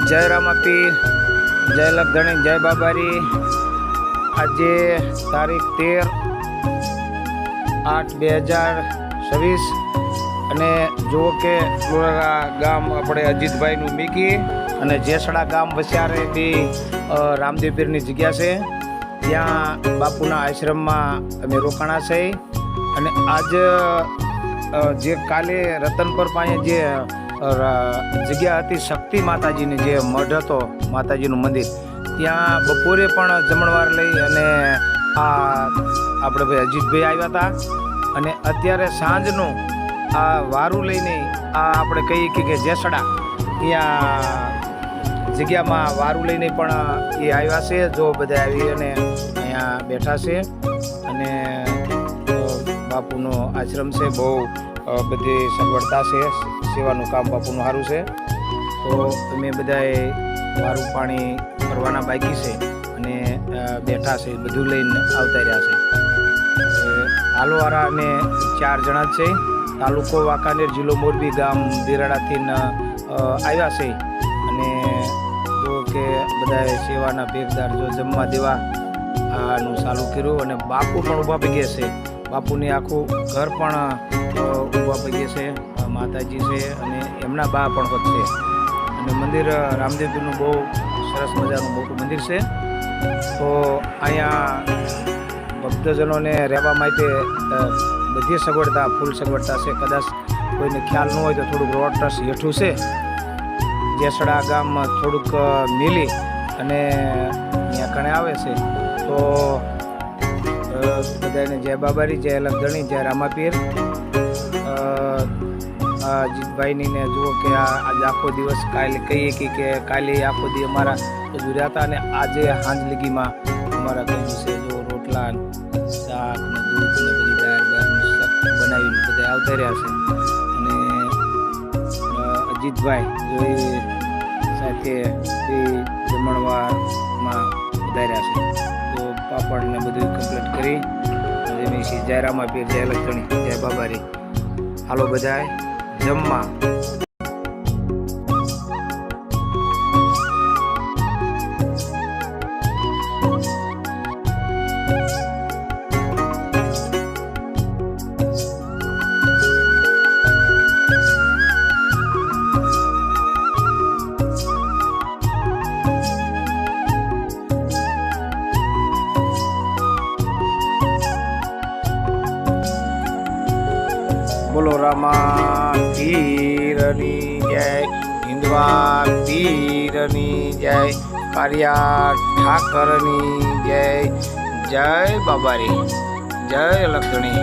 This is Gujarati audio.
जय रामापीर, जय लखधणी, जय बाबारी। आज तारीख 13/8/2026 અને જુઓ કે લોરા ગામ આપણે અજીતભાઈનું મીકી અને જેસડા ગામ વસ્યારે બી રામદેવ પીરની જગ્યા છે, ત્યાં બાપુના આશ્રમમાં અમે રોકાણા છે। અને આજ જે કાલે રતનપર પાસે જે જગ્યા હતી શક્તિ માતાજીની, જે મઢ હતો માતાજીનું મંદિર, ત્યાં બપોરે પણ જમણવાર લઈ અને આપણે ભાઈ અજીતભાઈ આવ્યા હતા। અને અત્યારે સાંજનું આ વારું લઈને આપણે કહીએ કે જેસડા ત્યાં જગ્યામાં વારું લઈને પણ એ આવ્યા છે। જો બધા આવી અને અહીંયા બેઠા છે અને બાપુનો આશ્રમ છે, બહુ બધી સગવડતા છે, સેવાનું કામ બાપુનું સારું છે। તો અમે બધાએ વારું પાણી કરવાના બાકી છે અને બેઠા છે, બધું લઈને આવતા રહ્યા છે। હાલોવાળા અમે 4 જણા જ છે। તાલુકો વાંકાનેર, જિલ્લો મોરબી, ગામ દિરાડાથી આવ્યા છે। અને જો કે બધાએ સેવાના ભેગદાર જો જમવા દેવા આનું ચાલુ કર્યું અને બાપુ પણ ઊભા પડી ગયા છે। બાપુની આખું ઘર પણ ઊભા પડી ગયા છે, માતાજી છે અને એમના બા પણ વધશે। અને મંદિર રામદેવપીરનું બહુ સરસ મજાનું મોટું મંદિર છે। તો અહીંયા ભક્તજનોને રહેવા માટે બધી સગવડતા, ફૂલ સગવડતા છે। કદાચ કોઈને ખ્યાલ ન હોય તો થોડુંક રોડ ટ્રસ હેઠું છે, જેસડા ગામમાં થોડુંક મિલી અને અહીંયા કણે આવે છે। તો બધાને જય બાબારી, જય લખધણી, જય રામાપીર। અજીતભાઈની ને જુઓ કે આજે આખો દિવસ કાલે કહીએ કે કાલે આખો દિવસ અમારા ગુજર્યા હતા અને આજે સાંજ લગીમાં અમારા કહ્યું છે જો રોટલા, શાક ને દૂધ ને બધી દાળ બનાવીને બધા આવતા રહ્યા છે। અને અજીતભાઈ જો એ સાથે એ જમણવારમાં વધાર્યા છે। તો પાપડ ને બધું કમ્પ્લીટ કરી એની જય રામાપીર, જય લખધણી, જય બાબારી। હાલો બધાએ જમવા। બોલો રામા પીરની જય, હિન્દવા પીરની જય, કારિયા ઠાકરની જય, જય બાબારી, જય લખધણી।